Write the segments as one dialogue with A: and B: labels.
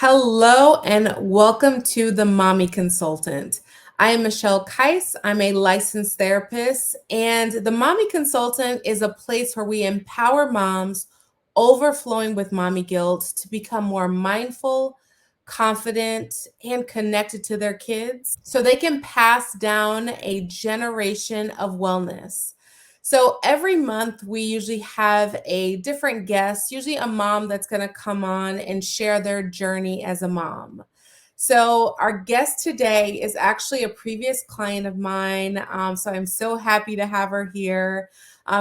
A: Hello and welcome to the Mommy Consultant. I am Michelle Keiss. I'm a licensed therapist, and the Mommy Consultant is a place where we empower moms overflowing with mommy guilt to become more mindful, confident, and connected to their kids so they can pass down a generation of wellness. So every month, we usually have a different guest, usually a mom that's going to come on and share their journey as a mom. So, our guest today is actually a previous client of mine. So, I'm so happy to have her here.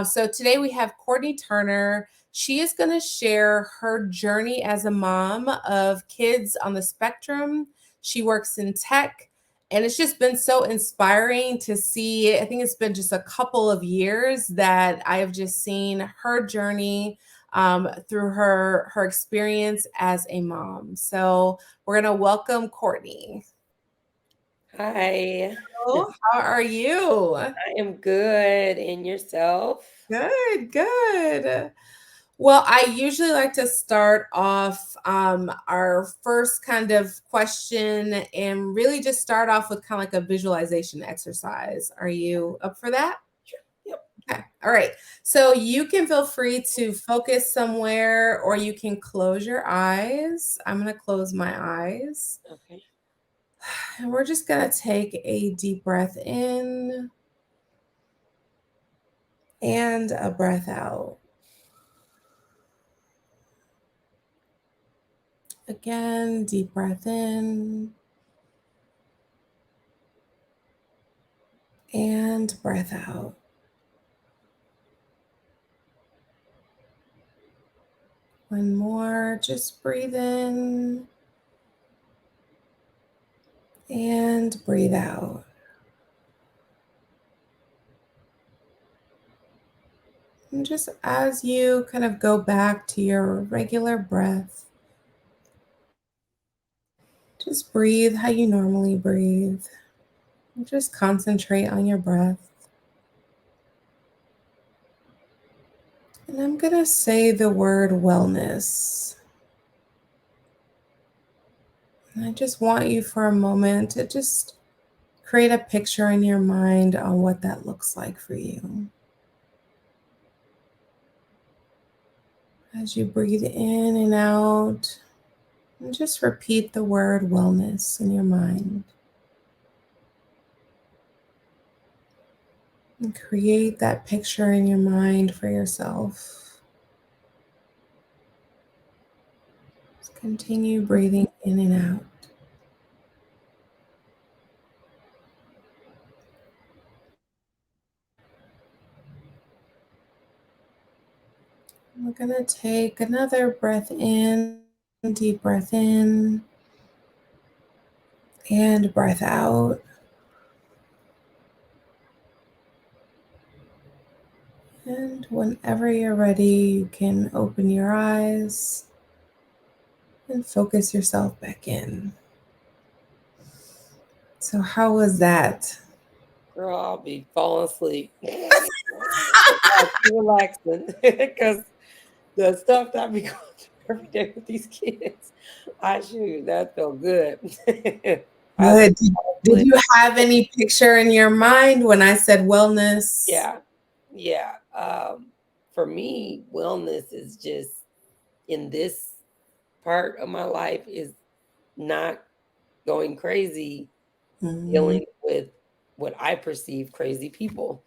A: So, today we have Courtney Turner. She is going to share her journey as a mom of kids on the spectrum. She works in tech. And it's just been so inspiring to see. I think it's been just a couple of years that I have just seen her journey through her experience as a mom. So we're gonna welcome Courtney.
B: Hi,
A: Oh, how are you?
B: I am good. And yourself?
A: Good, good. Well, I usually like to start off our first kind of question and really just start off with kind of like a visualization exercise. Are you up for that?
B: Sure. Yep.
A: Okay. All right. So you can feel free to focus somewhere or you can close your eyes. I'm going to close my eyes.
B: Okay.
A: And we're just going to take a deep breath in and a breath out. Again, deep breath in and breath out. One more, just breathe in and breathe out. And just as you kind of go back to your regular breath, just breathe how you normally breathe. And just concentrate on your breath. And I'm going to say the word wellness. And I just want you for a moment to just create a picture in your mind on what that looks like for you. As you breathe in and out, and just repeat the word wellness in your mind. And create that picture in your mind for yourself. Just continue breathing in and out. We're going to take another breath in, deep breath in, and breath out. And whenever you're ready, you can open your eyes and focus yourself back in. So, how was that?
B: Girl, I'll be falling asleep. That's relaxing because the stuff that I be going through every day with these kids, that felt good. I
A: Good. Did
B: sleep.
A: you have any picture in your mind when I said wellness?
B: Yeah, yeah. For me, wellness is just in this part of my life is not going crazy
A: Mhm.
B: dealing with what I perceive crazy people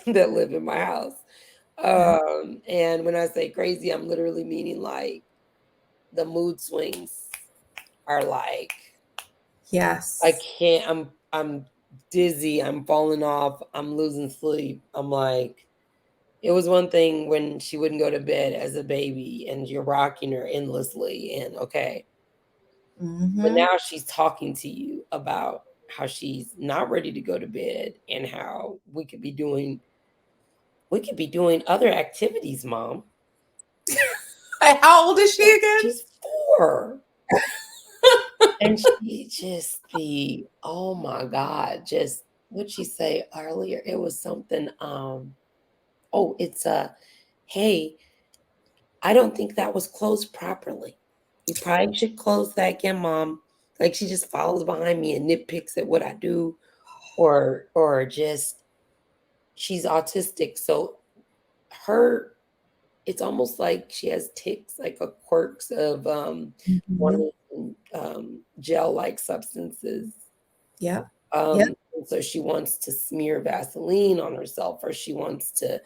B: that live in my house.
A: Yeah.
B: And when I say crazy, I'm literally meaning like the mood swings are like I
A: Yes.
B: can't. I'm dizzy. I'm falling off. I'm losing sleep. I'm like it was one thing when she wouldn't go to bed as a baby and you're rocking her endlessly and okay. But
A: Hmm.
B: now she's talking to you about how she's not ready to go to bed and how we could be doing other activities, mom.
A: How old is she again?
B: She's 4. And she just be, oh my God, just what'd she say earlier? It was something, it's hey, I don't think that was closed properly. You probably should close that again, mom. Like she just follows behind me and nitpicks at what I do, or just she's autistic, so her it's almost like she has tics, like a quirks of
A: Mhm.
B: wanting gel-like substances.
A: Yep. Yep.
B: And so she wants to smear Vaseline on herself, or she wants to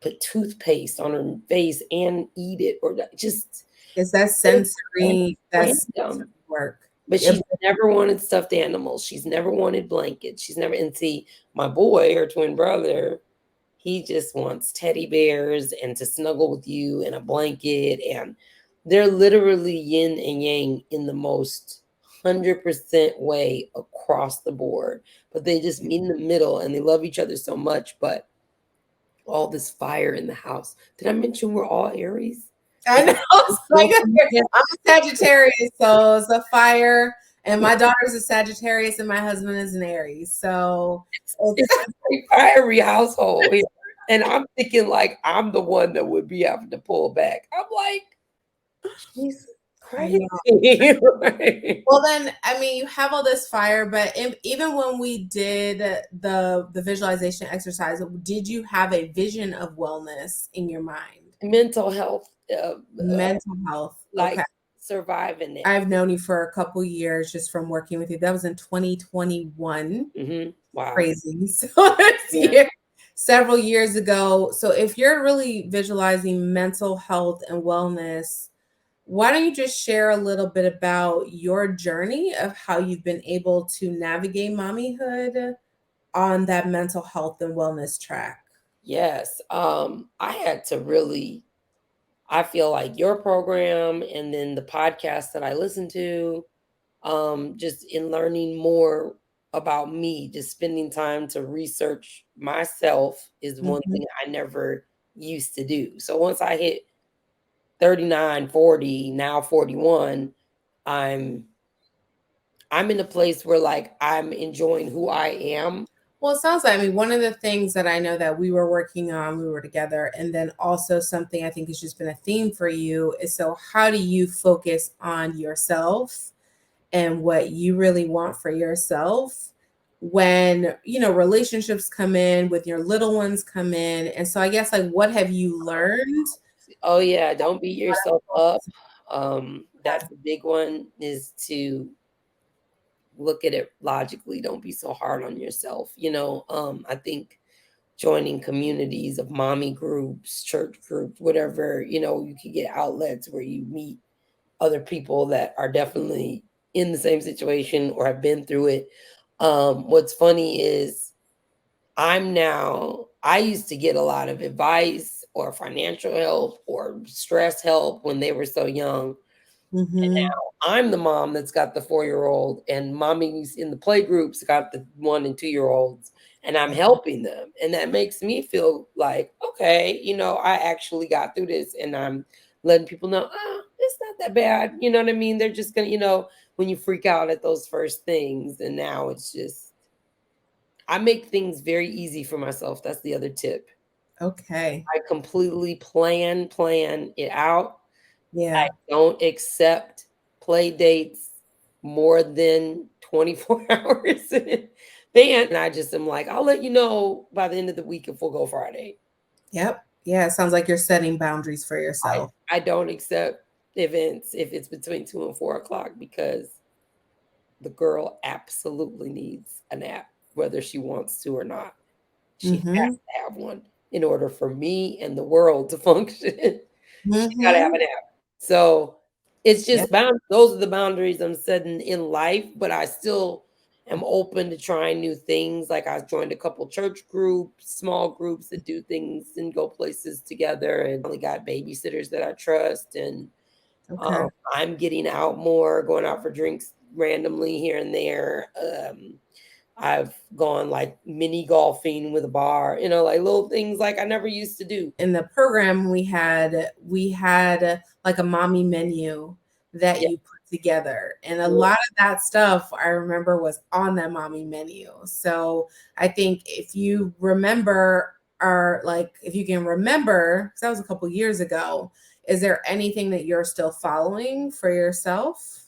B: put toothpaste on her face and eat it, or just
A: It's that
B: it's so
A: sensory, that sensory
B: random.
A: work.
B: But
A: Yep.
B: she's never wanted stuffed animals. She's never wanted blankets. She's never, and see, my boy, her twin brother, he just wants teddy bears and to snuggle with you and a blanket. And they're literally yin and yang in the most 100% way across the board. But they just meet in the middle and they love each other so much. But all this fire in the house. Did I mention we're all Aries?
A: I
B: Like,
A: know. It's like
B: yeah,
A: I'm a Sagittarius, so it's a fire, and my daughter's a Sagittarius, and my husband is an Aries. So
B: it's
A: it's
B: a very fiery household here. And I'm thinking like I'm the one that would be having to pull back. I'm like, she's
A: I
B: crazy.
A: know.
B: Right?
A: Well, then, I mean, you have all this fire, but even when we did the visualization exercise, did you have a vision of wellness in your mind?
B: Mental health,
A: Mental health.
B: like
A: Okay.
B: surviving it.
A: I've known you for a couple years just from working with you. That was in 2021.
B: Wow.
A: Crazy. So this
B: Yeah.
A: year, several years ago. So if you're really visualizing mental health and wellness, why don't you just share a little bit about your journey of how you've been able to navigate mommyhood on that mental health and wellness track?
B: Yes. I had to really, I feel like your program and then the podcast that I listen to, just in learning more about me, just spending time to research myself is one
A: Mhm.
B: thing I never used to do. So once I hit 39, 40, now 41, I'm I'm in a place where like I'm enjoying who I am.
A: Well, it sounds like, I mean, one of the things that I know that we were working on, we were together, and then also something I think has just been a theme for you is, so how do you focus on yourself and what you really want for yourself when, relationships come in, with your little ones come in? And so I guess, like, what have you learned?
B: Oh yeah, don't beat yourself up. That's a big one, is to look at it logically. Don't be so hard on yourself. I think joining communities of mommy groups, church groups, whatever, you can get outlets where you meet other people that are definitely in the same situation or have been through it. What's funny is I used to get a lot of advice or financial help or stress help when they were so young. And
A: Mhm.
B: now I'm the mom that's got the 4-year-old, and mommies in the play groups got the 1 and 2-year-olds, and I'm helping them. And that makes me feel like, okay, I actually got through this, and I'm letting people know, it's not that bad. You know what I mean? They're just gonna, when you freak out at those first things, and now it's just, I make things very easy for myself. That's the other tip.
A: Okay.
B: I completely plan it out. I
A: Yeah.
B: don't accept play dates more than 24 hours in advance. And I just am like, I'll let you know by the end of the week if we'll go Friday.
A: Yep. Yeah, it sounds like you're setting boundaries for
B: I,
A: yourself.
B: I don't accept events if it's between 2 and 4 o'clock, because the girl absolutely needs a nap, whether she wants to or not. She has
A: Mhm.
B: to have one in order for me and the world to function. She gotta have
A: Mhm.
B: a nap. So, it's
A: Yep.
B: just those are the boundaries I'm setting in life, but I still am open to trying new things. Like, I joined a couple church groups, small groups that do things and go places together, and only got babysitters that I trust, and,
A: Okay.
B: I'm getting out more, going out for drinks randomly here and there. I've gone, like, mini golfing with a bar, like, little things like I never used to do.
A: In the program we had like a mommy menu that
B: Yeah.
A: you put together, and a lot of that stuff I remember was on that mommy menu. So I think if you remember, or like if you can remember, because that was a couple years ago, Is there anything that you're still following for yourself?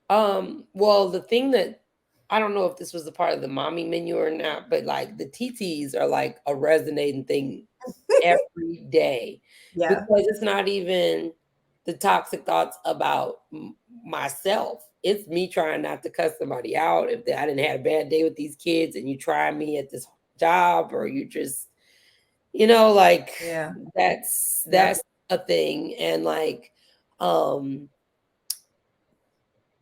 B: Well, the thing that I don't know if this was a part of the mommy menu or not, but like the TTs are like a resonating thing every day
A: Yeah.
B: because it's not even the toxic thoughts about myself. It's me trying not to cuss somebody out. If I didn't have a bad day with these kids and you try me at this job, or you just, like
A: Yeah. Yep.
B: that's a thing. And like, um,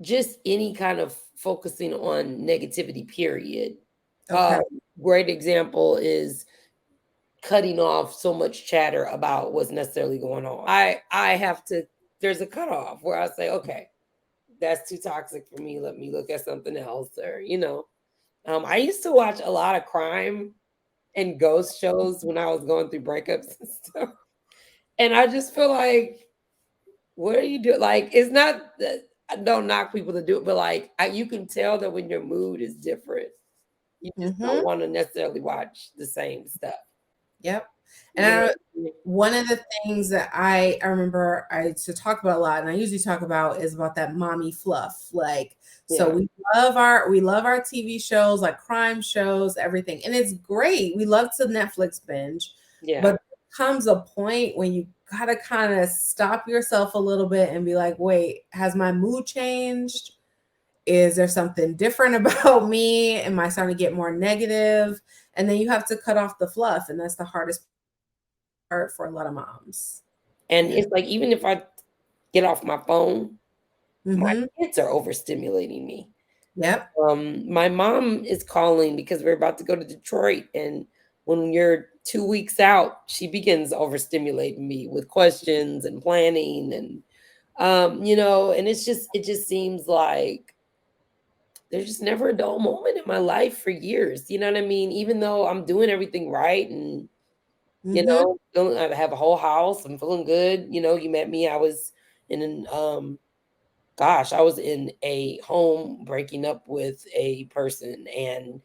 B: just any kind of focusing on negativity, period.
A: Okay.
B: Great example is cutting off so much chatter about what's necessarily going on. I have to there's a cutoff where I say, okay, that's too toxic for me. Let me look at something else. Or, I used to watch a lot of crime and ghost shows when I was going through breakups and stuff. And I just feel like, what are you doing? Like, it's not that I don't knock people to do it, but like you can tell that when your mood is different, you just don't
A: Mm-hmm.
B: want to necessarily watch the same stuff.
A: Yep. And
B: You know what I mean?
A: one of the things that I remember I used to talk about a lot, and I usually talk about, is about that mommy fluff. Like, so
B: Yeah.
A: we love our TV shows, like crime shows, everything, and it's great. We love to Netflix binge, but
B: Yeah.
A: there comes a point when you gotta kind of stop yourself a little bit and be like, wait, has my mood changed? Is there something different about me? Am I starting to get more negative? And then you have to cut off the fluff, and that's the hardest part for a lot of moms.
B: And
A: Yeah.
B: it's like, even if I get off my phone, my
A: Mm-hmm.
B: kids are overstimulating me.
A: Yep.
B: My mom is calling because we're about to go to Detroit, and when you're 2 weeks out, she begins overstimulating me with questions and planning, and and it just seems like there's just never a dull moment in my life for years. You know what I mean? Even though I'm doing everything right, and
A: Mm-hmm.
B: I have a whole house, I'm feeling good. You met me. I was in an gosh, I was in a home breaking up with a person and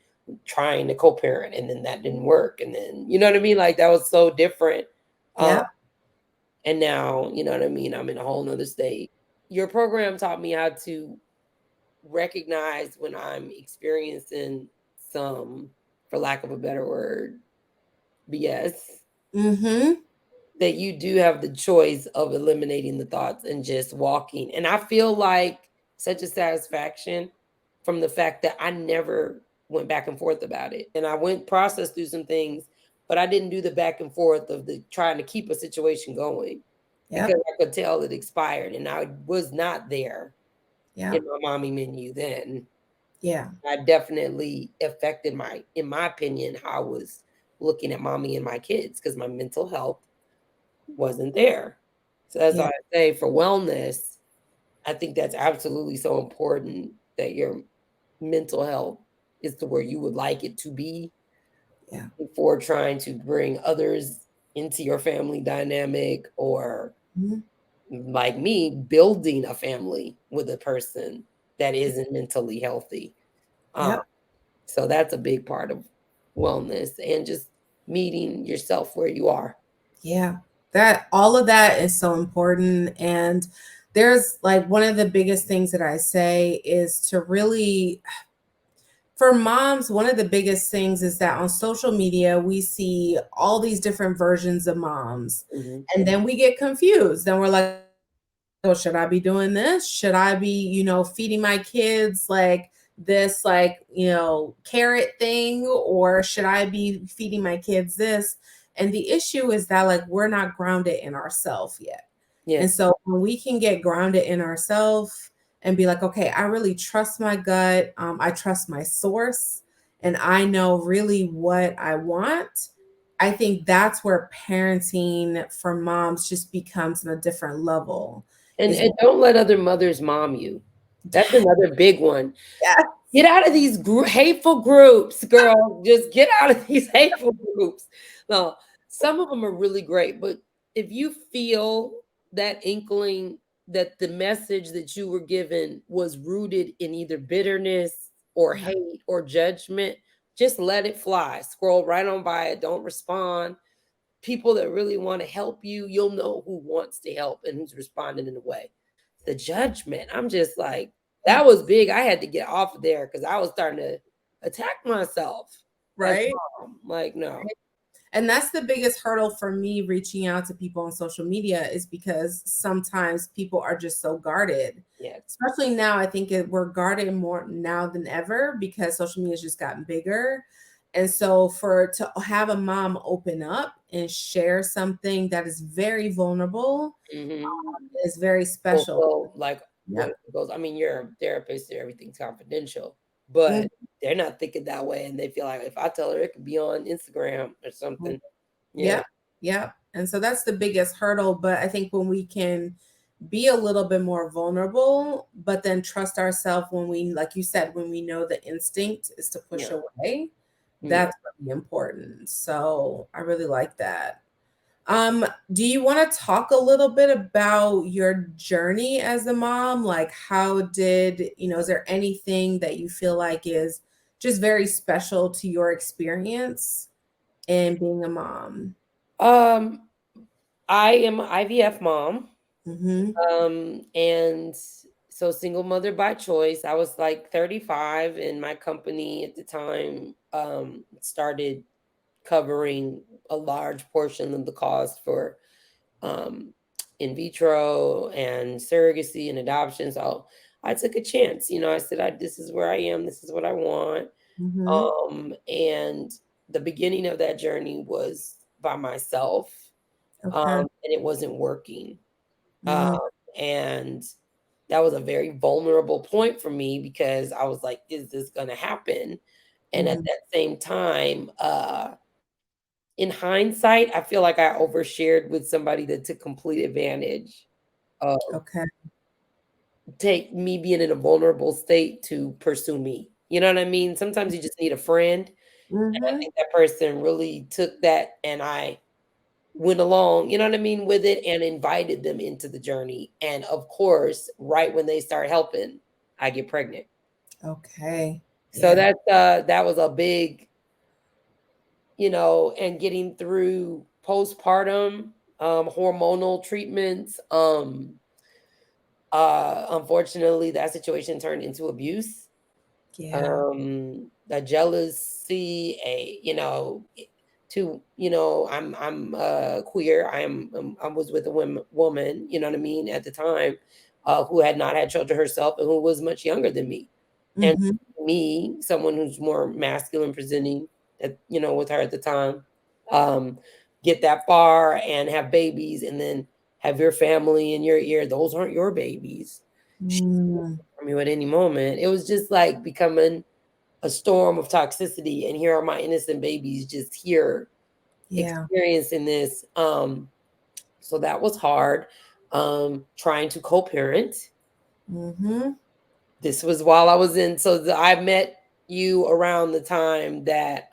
B: trying to co-parent, and then that didn't work. And then, you know what I mean? Like, that was so different. Um,
A: Yep.
B: and now, you know what I mean? I'm in a whole nother state. Your program taught me how to recognize when I'm experiencing some, for lack of a better word, BS,
A: Mm-hmm.
B: that you do have the choice of eliminating the thoughts and just walking. And I feel like such a satisfaction from the fact that I never went back and forth about it. And I went processed through some things, but I didn't do the back and forth of the trying to keep a situation going, because
A: Yep.
B: I could tell it expired and I was not there in
A: Yep.
B: my mommy menu then.
A: Yeah.
B: I definitely affected in my opinion, how I was looking at mommy and my kids, because my mental health wasn't there. So that's
A: Yeah.
B: why I say, for wellness, I think that's absolutely so important, that your mental health is to where you would like it to be,
A: Yeah.
B: before trying to bring others into your family dynamic, or
A: Mm-hmm.
B: like me, building a family with a person that isn't mentally healthy. Um,
A: Yep.
B: so that's a big part of wellness, and just meeting yourself where you are.
A: Yeah. That all of that is so important. And there's like one of the biggest things that I say is to really, for moms, one of the biggest things is that on social media, we see all these different versions of moms.
B: Mhm.
A: And then we get confused. Then we're like, oh, should I be doing this? Should I be, feeding my kids like this, like, carrot thing? Or should I be feeding my kids this? And the issue is that, like, we're not grounded in ourselves yet.
B: Yeah.
A: And so when we can get grounded in ourselves and be like, okay, I really trust my gut, I trust my source, and I know really what I want. I think that's where parenting for moms just becomes on a different level.
B: And
A: Is
B: don't let other mothers mom you. That's another big one.
A: yes.
B: Get out of these hateful groups, girl. Just get out of these hateful groups. No, some of them are really great, but if you feel that inkling that the message that you were given was rooted in either bitterness or
A: Yeah.
B: hate or judgment, just let it fly. Scroll right on by it. Don't respond. people that really want to help you, you'll know who wants to help and who's responding in a way. The judgment, I'm just like, that was big. I had to get off of there because I was starting to attack myself as
A: Right?
B: a mom. Like, no.
A: And that's the biggest hurdle for me reaching out to people on social media, is because sometimes people are just so guarded.
B: Yeah.
A: Especially now, I think we're guarded more now than ever because social media has just gotten bigger. And so for to have a mom open up and share something that is very vulnerable
B: Hmm.
A: is very
B: Well,
A: special.
B: so, like, what
A: Yep.
B: if it goes, I mean, you're a therapist, so everything's confidential,
A: Mhm.
B: but they're not thinking that way, and they feel like if I tell her, it could be on Instagram or something. Yeah.
A: Yep. Yep. And so that's the biggest hurdle. But I think when we can be a little bit more vulnerable, but then trust ourselves when we, like you said, when we know the instinct is to push
B: Yeah.
A: away,
B: Yeah.
A: that's really important. So I really like that. Um, do you want to talk a little bit about your journey as a mom? Like, how did, is there anything that you feel like is just very special to your experience in being a mom?
B: Um, I am an IVF mom.
A: Mm-hmm.
B: And so single mother by choice. I was like 35 and my company at the time started covering a large portion of the cost for um in vitro and surrogacy and adoption. So I took a chance. I said, this is where I am, this is what I want.
A: Mm-hmm.
B: And the beginning of that journey was by myself.
A: Okay.
B: And it wasn't working.
A: Mm-hmm.
B: And that was a very vulnerable point for me because I was like, is this going to happen? And at
A: Mm-hmm.
B: that same time, in hindsight, I feel like I overshared with somebody that took complete advantage of
A: Okay.
B: take me being in a vulnerable state to pursue me. You know what I mean? Sometimes you just need a friend. And I
A: Mm-hmm.
B: think that person really took that, and I went along, you know what I mean, with it, and invited them into the journey. And of course, right when they start helping, I get pregnant.
A: Okay.
B: So
A: Yeah.
B: that was a big, and getting through postpartum, hormonal treatments. Unfortunately, that situation turned into abuse.
A: Yeah.
B: A jealousy, I'm queer. I was with a woman, you know what I mean, at the time, who had not had children herself and who was much younger than me. And
A: Mm-hmm.
B: me, someone who's more masculine presenting, with her at the time, um, get that far and have babies and then have your family in your ear. Those aren't your babies. She can
A: Mm.
B: from you at any moment. It was just like becoming a storm of toxicity. And here are my innocent babies just here
A: Yeah.
B: experiencing this. So that was hard. Trying to co-parent.
A: Mm-hmm.
B: This was while I was in, so I met you around the time that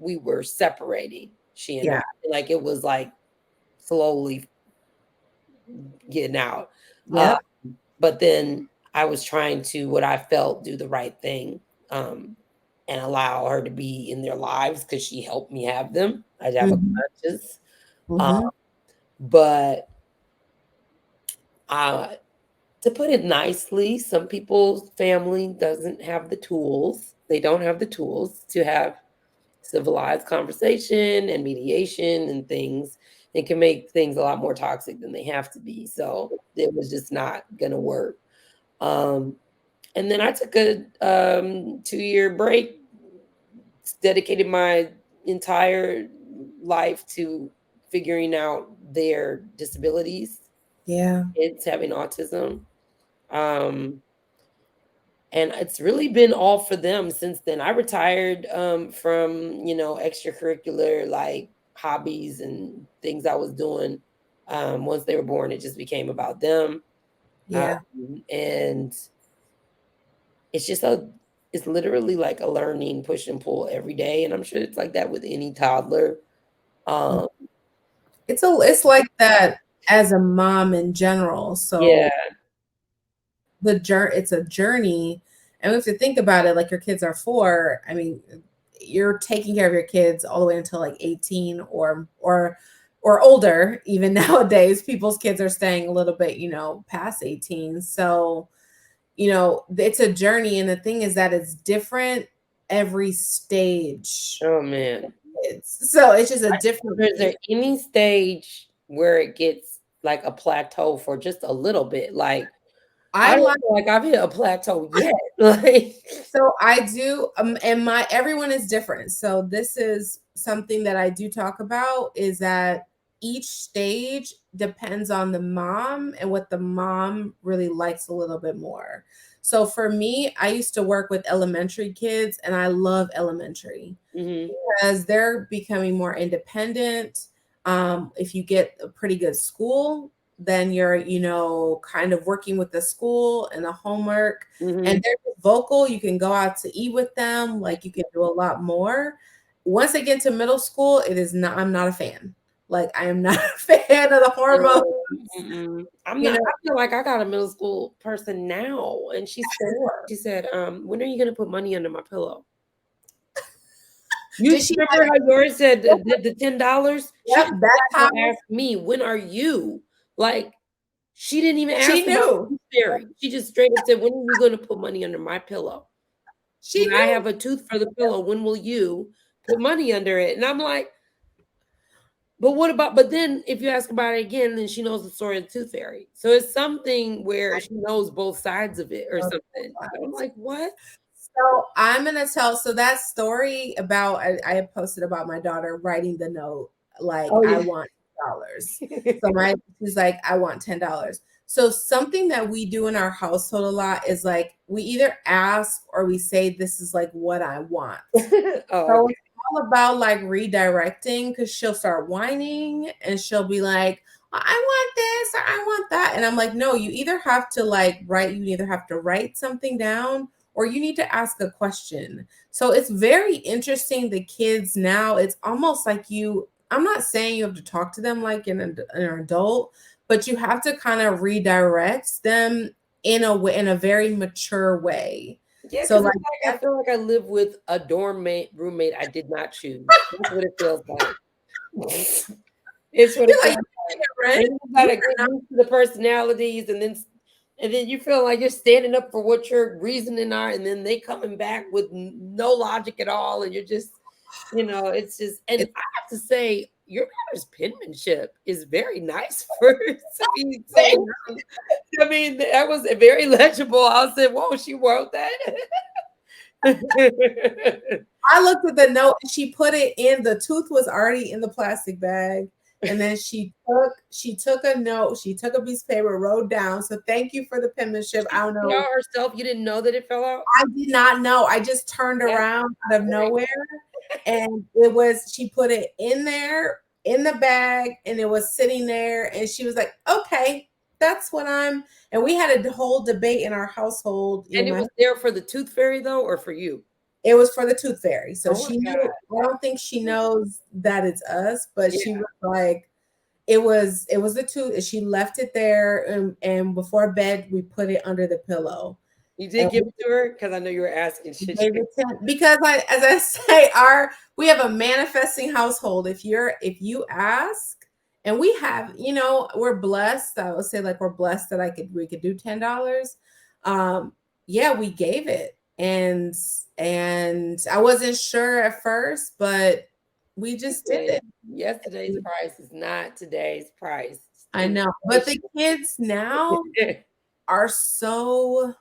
B: we were separating, she and I.
A: Yeah.
B: Like it was like slowly getting out. Uh,
A: Yep.
B: but then I was trying to, what I felt, do the right thing, um, and allow her to be in their lives because she helped me have them. I have a
A: Mm-hmm.
B: conscience. Uh,
A: Mm-hmm.
B: but uh, to put it nicely, some people's family doesn't have the tools. They don't have the tools to have civilized conversation and mediation and things. It can make things a lot more toxic than they have to be. So it was just not going to work. Um, and then I took a 2-year break, dedicated my entire life to figuring out their disabilities,
A: Yeah.
B: kids having autism. Um, and it's really been all for them since then. I retired from, extracurricular like hobbies and things I was doing. Once they were born, it just became about them.
A: Yeah.
B: And it's just it's literally like a learning push and pull every day. And I'm sure it's like that with any toddler.
A: Mm.
B: Um,
A: It's like that as a mom in general.
B: yeah,
A: So it's a journey, and we have to think about it like your kids are 4. I mean, you're taking care of your kids all the way until like 18 or older. Even nowadays, people's kids are staying a little bit, past 18. So, it's a journey. And the thing is that it's different every stage.
B: Oh man.
A: So it's just a different
B: Is there any stage where it gets like a plateau for just a little bit? Like I
A: I
B: don't
A: like
B: feel like I've hit a plateau yet. Like
A: so I do and my everyone is different. So this is something that I do talk about is that each stage depends on the mom and what the mom really likes a little bit more. So for me, I used to work with elementary kids and I love elementary
B: mhm,
A: because they're becoming more independent. If you get a pretty good school, then you're, kind of working with the school and the homework, and
B: mhm.
A: they're vocal. You can go out to eat with them, like you can do a lot more. Once they get to middle school, it is not, I'm not a fan. Like, I am not a fan of the hormones,
B: Mm-mm. I'm
A: you
B: not
A: know.
B: I feel like I got a middle school person now, and she's 4. She said, "When are you gonna put money under my pillow?" You
A: Did she
B: remember how yours said the $10? She
A: yep,
B: just
A: that's
B: flat
A: how
B: out asked me, "When are you?" Like, she didn't even
A: she
B: ask about
A: knew.
B: tooth fairy. She just straight up said, "When are you gonna put money under my pillow?
A: She
B: When I
A: knew.
B: have a tooth for the pillow, when will you put money under it?" And I'm like, "But what about" but then if you ask about it again, then she knows the story of the tooth fairy. So it's something where she knows both sides of it or something. But I'm like, "What?"
A: So I'm gonna tell. So that story about I had posted about my daughter writing the note like
B: Oh,
A: I
B: yeah.
A: want $10. So my she's like I want $10. So something that we do in our household a lot is like we either ask or we say this is like what I want.
B: Oh,
A: So
B: okay.
A: it's all about like redirecting because she'll start whining and she'll be like, I want this or I want that. And I'm like, no, you either have to you either have to write something down or you need to ask a question. So it's very interesting. The kids now, it's almost like I'm not saying you have to talk to them like an adult, but you have to kind of redirect them in a way, in a very mature way.
B: Yeah,
A: So
B: because
A: like,
B: it's like I feel like I live with a dorm mate roommate I did not choose. That's what it feels like. It's what it
A: you're like,
B: feels
A: you
B: like.
A: paying
B: And
A: rent.
B: you
A: You
B: gotta get used to the personalities and then you feel like you're standing up for what your reasoning are, and then they coming back with no logic at all, and you're just, it's just and
A: it's
B: I have to say, your daughter's penmanship is very nice for to be so
A: insane.
B: young. I mean, that was very legible. I said, "Whoa, she wrote that?"
A: I looked at the note and she put it in the tooth was already in the plastic bag. And then she took a note, she took a piece of paper, wrote down. So thank you for the penmanship.
B: She
A: I don't
B: took it
A: know.
B: out herself, you didn't know that it fell out?
A: I did not know. I just turned
B: That's
A: around out of
B: great.
A: nowhere and it was she put it in there in the bag and it was sitting there and she was like, "Okay, that's what I'm." And we had a whole debate in our household,
B: And it
A: my
B: was there for the tooth fairy, though, or for you?
A: it was for the tooth fairy. So
B: Oh my
A: she knew
B: god.
A: I don't think she knows that it's us, but
B: Yeah.
A: she was like, it was the tooth. She left it there and before bed we put it under the pillow.
B: You
A: And
B: did give it to her? Because I know you were asking,
A: we
B: should
A: gave
B: she?
A: it to because as I say, we have a manifesting household. If you ask, and we have, we're blessed. I would say like we're blessed that we could do $10. Yeah, we gave it. And I wasn't sure at first, but we just did
B: Listen,
A: it.
B: yesterday's price is not today's price.
A: I know. But the
B: Inflation.
A: kids now are so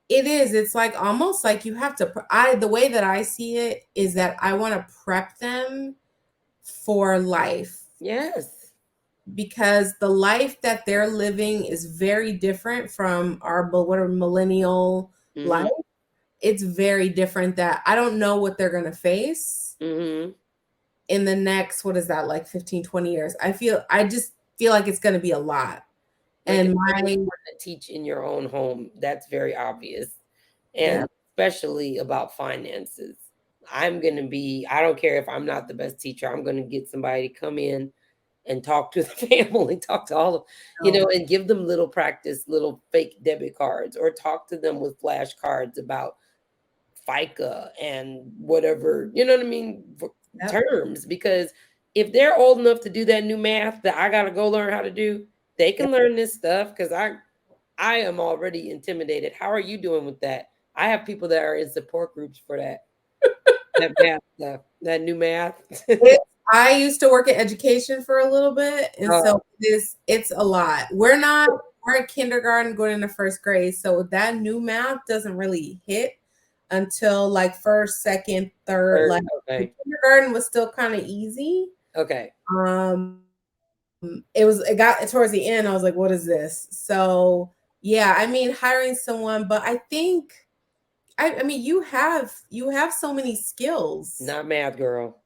A: it is. It's like almost like you have to the way that I see it is that I want to prep them for life
B: Yes.
A: because the life that they're living is very different from what are millennial life.
B: Mhm,
A: It's very different that I don't know what they're going to face
B: mhm.
A: in the next what is that like 15, 20 years. I just feel like it's going to be a lot.
B: Like,
A: And
B: it's very
A: my
B: important to teach in your own home, that's very obvious,
A: yeah,
B: and especially about finances. I don't care if I'm not the best teacher, I'm gonna get somebody to come in and talk to the family, talk to all of
A: no,
B: and give them little practice, little fake debit cards, or talk to them with flashcards about FICA and whatever, you know what I mean,
A: Yep.
B: terms. Because if they're old enough to do that new math that I gotta go learn how to do, they can
A: Yep.
B: learn this stuff because I am already intimidated. How are you doing with that? I have people that are in support groups for that math stuff, that new math.
A: It, I used to work in education for a little bit, and
B: uh,
A: so it's a lot. We're in kindergarten going into first grade, so that new math doesn't really hit until like first, second, third. Like the
B: okay,
A: kindergarten was still kind of easy.
B: okay.
A: It got towards the end. I was like, what is this? So yeah, I mean, hiring someone, but I think I mean you have so many skills.
B: Not math, girl.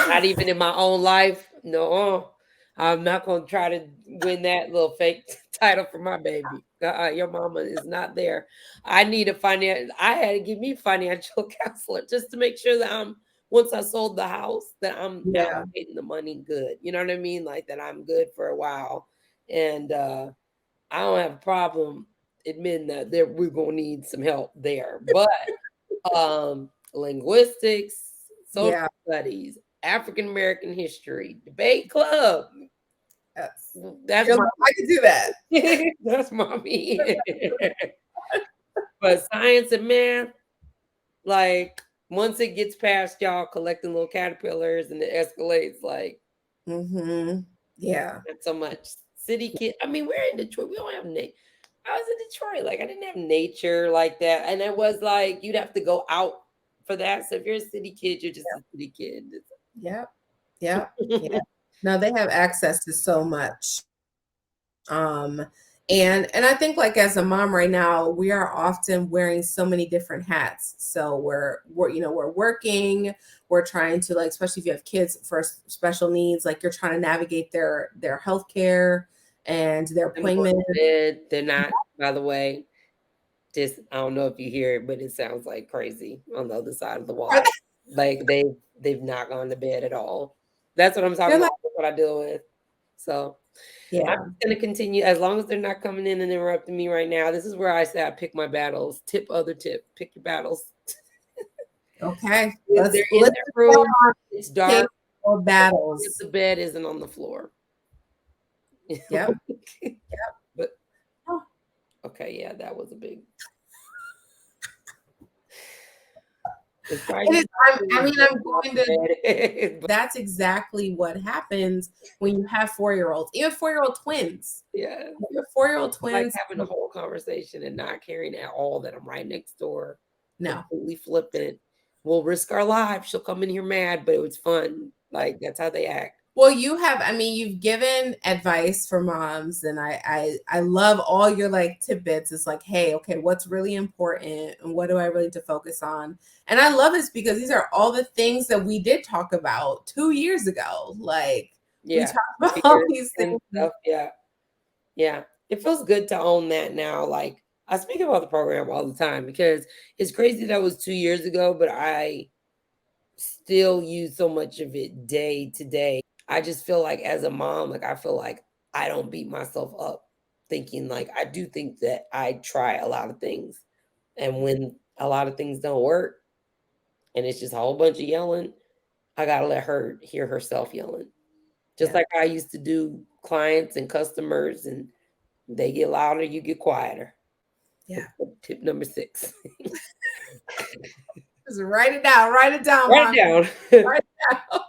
B: Not even in my own life. No, I'm not gonna try to win that little fake title for my baby. Your mama is not there. I need a financial. I had to give me a financial counselor just to make sure that I'm once I sold the house that I'm
A: Yeah.
B: allocating the money good. You know what I mean? Like that I'm good for a while, and I don't have a problem admitting that there we're gonna need some help there, but linguistics, social
A: Yeah.
B: studies, African American history, debate club.
A: Yes.
B: That's
A: You're
B: my
A: like, I could do that.
B: that's mommy. But science and math, like once it gets past y'all collecting little caterpillars and it escalates, like
A: Mm-hmm. Yeah.
B: not so much. City kid. I mean, we're in Detroit. We don't have I was in Detroit. Like I didn't have nature like that, and it was like you'd have to go out for that. So if you're a city kid, you're just a city kid.
A: Yep. Yep. Yeah. No, they have access to so much. Um, and I think like as a mom right now, we are often wearing so many different hats. So we're working, we're trying to like, especially if you have kids for special needs, like you're trying to navigate their healthcare and their
B: I'm going
A: appointment.
B: to bed. They're not, by the way. Just I don't know if you hear it, but it sounds like crazy on the other side of the wall. Like they've not gone to bed at all. That's what I'm talking
A: They're
B: about.
A: like,
B: That's what I deal with. So I'm
A: yeah,
B: just gonna continue as long as they're not coming in and interrupting me right now. This is where I say I pick my battles. Other tip. Pick your battles.
A: okay.
B: If
A: Let's
B: they're in their
A: go
B: room,
A: on
B: it's
A: pick
B: dark.
A: or
B: If
A: battles.
B: the bed isn't on the floor.
A: Yep.
B: But
A: Oh,
B: okay, yeah, that was a big. It's
A: it
B: probably
A: is, I mean, I'm going to
B: but
A: that's exactly what happens when you have 4-year-olds, even 4-year-old twins.
B: yeah,
A: Your 4-year-old
B: it's like
A: twins,
B: having a whole conversation and not caring at all that I'm right next door,
A: no.
B: completely flippant. We'll risk our lives. She'll come in here mad, but it was fun. Like that's how they act.
A: Well, I mean, you've given advice for moms, and I love all your like tidbits. It's like, hey, okay, what's really important, and what do I really need to focus on? And I love this because these are all the things that we did talk about 2 years ago. Like we
B: Yeah,
A: talked about all
B: fears
A: these
B: and
A: things.
B: stuff. Yeah, yeah. It feels good to own that now. Like I speak about the program all the time because it's crazy that was 2 years ago, but I still use so much of it day to day. I just feel like as a mom, like I feel like I don't beat myself up thinking like I do think that I try a lot of things. And when a lot of things don't work and it's just a whole bunch of yelling, I gotta let her hear herself yelling. Just
A: Yeah,
B: like I used to do clients and customers and they get louder, you get quieter.
A: yeah.
B: Tip number 6.
A: Just write it down,
B: Write
A: mom.
B: it down.
A: Write it down.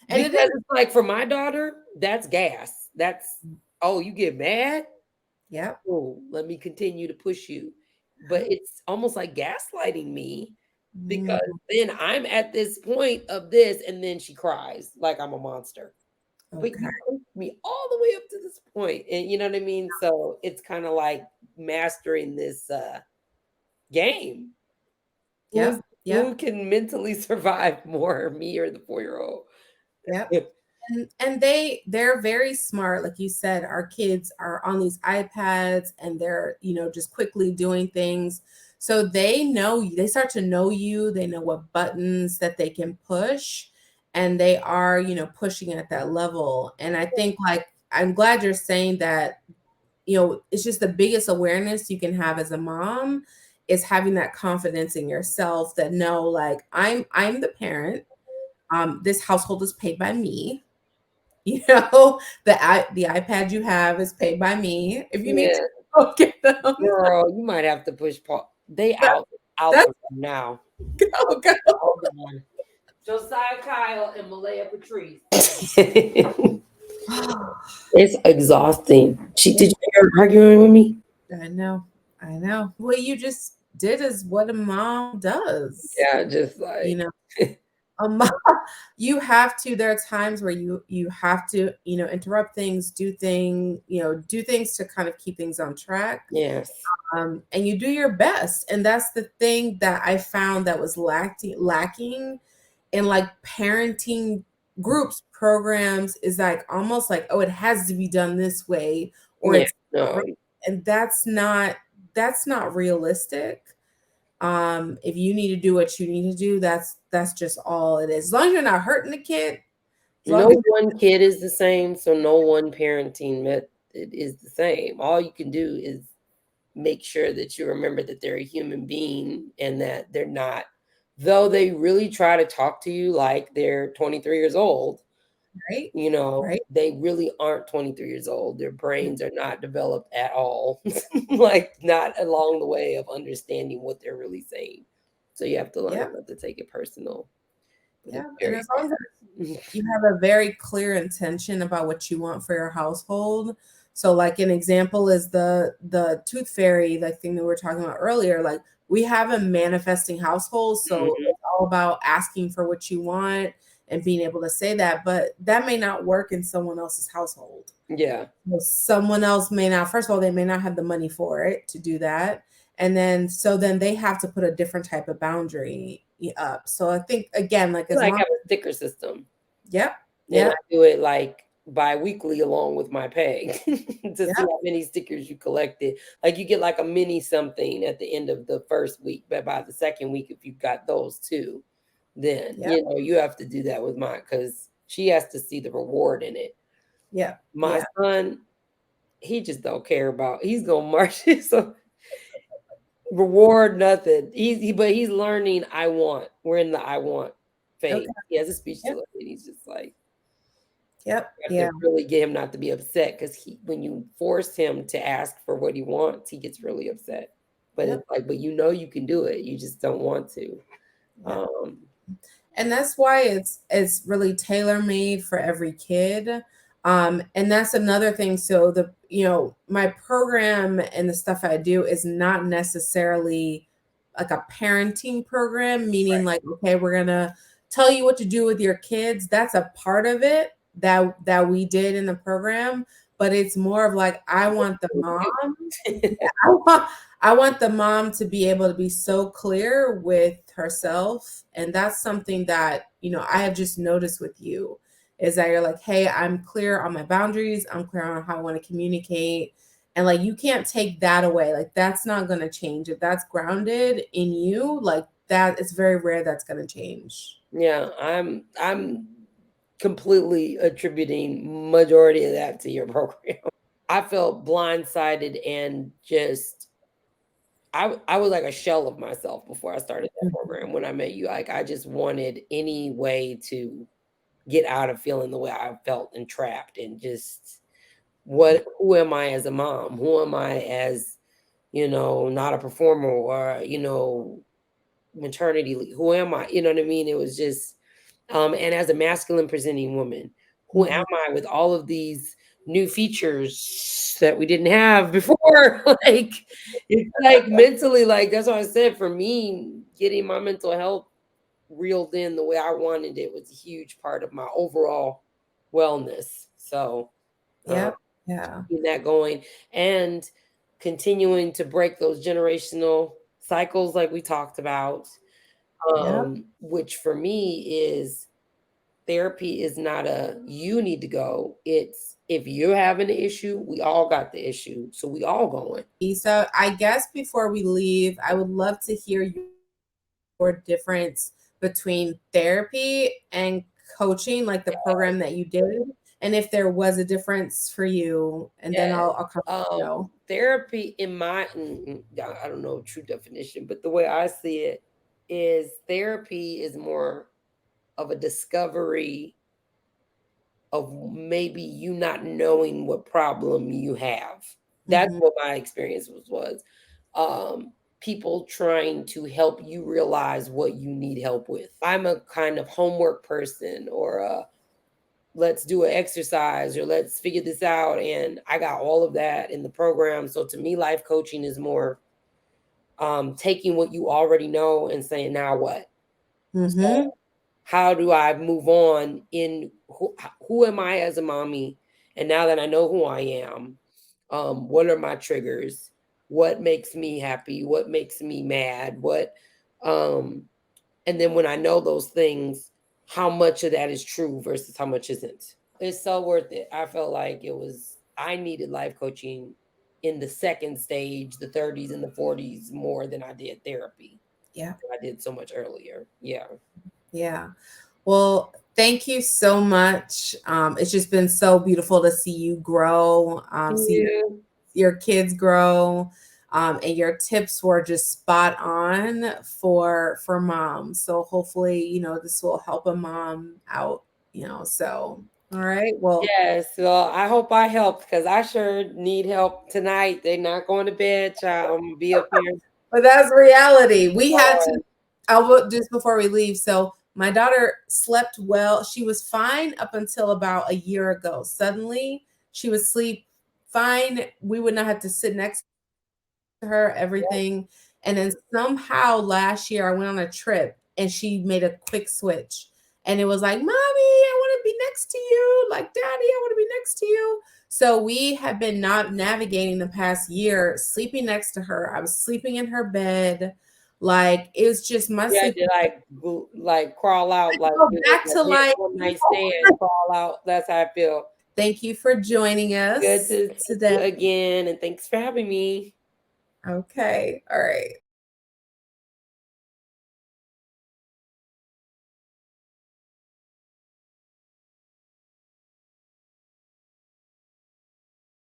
A: And it
B: Because
A: is,
B: it's like for my daughter, that's gas. That's oh, you get mad?
A: yep.
B: Oh, let me continue to push you. But it's almost like gaslighting me
A: Mm,
B: because then I'm at this point of this, and then she cries like I'm a monster. But
A: okay.
B: you pushed me all the way up to this point, and you know what I mean? So it's kind of like mastering this game.
A: Yep.
B: Who
A: Yep.
B: can mentally survive more, me or the 4-year-old?
A: Yep. And they're very smart, like you said. Our kids are on these iPads, and they're just quickly doing things, so they know you. They start to know you. They know what buttons that they can push, and they are pushing at that level. And I think, like, I'm glad you're saying that. It's just the biggest awareness you can have as a mom is having that confidence in yourself that no, like I'm the parent. This household is paid by me. You know, the iPad you have is paid by me. If you need to
B: Yeah,
A: go get them,
B: girl, you might have to push pause. They
A: that,
B: out
A: that's
B: the room now.
A: go go.
B: Hold on. Josiah Kyle and Malaya Patrice. It's exhausting. She did you hear her arguing with me?
A: I know, I know. What you just did is what a mom does.
B: Yeah, just
A: You
B: like
A: know, a mom, you have to. There are times where you have to, interrupt things, do things to kind of keep things on track.
B: yes.
A: And you do your best, and that's the thing that I found that was lacking in like parenting groups programs is like almost like, oh, it has to be done this way or
B: Yeah,
A: it's not
B: no.
A: right. And that's not realistic. If you need to do what you need to do, that's just all it is. As long as you're not hurting the kid, as long as
B: No one kid is the same, so no one parenting method is the same. All you can do is make sure that you remember that they're a human being and that they're not, though they really try to talk to you like they're 23 years old,
A: right, right,
B: they really aren't 23 years old. Their brains are not developed at all, like not along the way of understanding what they're really saying. So you have to learn
A: yeah,
B: not to take it personal, but
A: yeah.
B: it's
A: And
B: very
A: as long as
B: hard.
A: you have a very clear intention about what you want for your household. So like an example is the tooth fairy like thing that we were talking about earlier. Like we have a manifesting household, so
B: Mhm.
A: it's all about asking for what you want and being able to say that, but that may not work in someone else's household.
B: Yeah.
A: Well, someone else may not, first of all, they may not have the money for it to do that. And then so then they have to put a different type of boundary up. So I think again, like
B: I
A: as
B: like
A: long,
B: have a sticker system.
A: yep,
B: And
A: yep,
B: I do it like bi-weekly along with my pay to see
A: yep,
B: how many stickers you collected. Like you get like a mini something at the end of the first week, but by the second week, if you've got those two, then
A: yep,
B: you have to do that with mine because she has to see the reward in it.
A: yep,
B: My
A: yeah.
B: son, he just don't care about. He's gonna march. So reward nothing. But he's learning. I want. We're in the I want phase.
A: Okay.
B: He has a speech to
A: Yep.
B: learn, and he's just like.
A: Yep.
B: You have
A: Yeah.
B: to really get him not to be upset because when you force him to ask for what he wants, he gets really upset. But
A: Yep.
B: it's like, but you can do it. You just don't want to.
A: Yep.
B: Um,
A: And that's why it's really tailor made for every kid. And that's another thing. So my program and the stuff I do is not necessarily like a parenting program, meaning like, okay, we're gonna tell you what to do with your kids. That's a part of it that we did in the program, but it's more of like I want the mom. I want, I want the mom to be able to be so clear with herself. And that's something that, I have just noticed with you is that you're like, hey, I'm clear on my boundaries. I'm clear on how I want to communicate. And like, you can't take that away. Like, that's not going to change. If that's grounded in you, like that, it's very rare that's going to change.
B: yeah, I'm completely attributing majority of that to your program. I felt blindsided and just I was like a shell of myself before I started that
A: Mhm.
B: program when I met you. Like I just wanted any way to get out of feeling the way I felt and trapped and just who am I as a mom? Who am I as, not a performer or, maternity leave? Who am I? You know what I mean? It was just and as a masculine presenting woman, who am
A: Mhm.
B: I with all of these new features that we didn't have before? Like it's like mentally, like that's what I said. For me, getting my mental health reeled in the way I wanted it was a huge part of my overall wellness. So, uh,
A: Yep. Yeah.
B: keeping that going and continuing to break those generational cycles, like we talked about,
A: Yep.
B: which for me is therapy is not a you need to go. It's if you're having an issue, we all got the issue. So we all going.
A: So I guess before we leave, I would love to hear your difference between therapy and coaching, like the program that you did, and if there was a difference for you, and then
B: Yes.
A: I'll come to know.
B: Therapy in my I don't know true definition, but the way I see it is therapy is more of a discovery of maybe you not knowing what problem you have. That's
A: Mhm.
B: what my experience was. People trying to help you realize what you need help with. I'm a kind of homework person or a let's do an exercise or let's figure this out. And I got all of that in the program. So to me, life coaching is more taking what you already know and saying, now what? So
A: Mhm.
B: how do I move on in who am I as a mommy? And now that I know who I am, what are my triggers? What makes me happy? What makes me mad? Um, and then when I know those things, how much of that is true versus how much isn't. It's so worth it. I felt like I needed life coaching in the second stage, the 30s and the 40s, more than I did therapy.
A: Yeah.
B: I did so much earlier. Yeah.
A: Yeah. Well, thank you so much. It's just been so beautiful to see you grow, see
B: Yeah.
A: your kids grow, and your tips were just spot on for moms. So hopefully, this will help a mom out. So all right. Well,
B: Yes. Well, I hope I helped because I sure need help tonight. They're not going to bed, child. I'm gonna be up here.
A: but that's reality. We had to.
B: Oh,
A: I'll just before we leave. So my daughter slept well. She was fine up until about a year ago. Suddenly, she was sleep fine. We would not have to sit next to her, everything. And then somehow last year, I went on a trip and she made a quick switch. And it was like, Mommy, I want to be next to you. Like, Daddy, I want to be next to you. So we have been not navigating the past year, sleeping next to her. I was sleeping in her bed. Like, it was just my
B: yeah,
A: sleep.
B: to like crawl out, like
A: Go
B: do
A: back
B: like
A: to
B: hit
A: life.
B: one night stand, crawl out. That's how I feel.
A: Thank you for joining
B: Good
A: us
B: to see
A: today.
B: you again, and thanks for having me.
A: Okay. All right.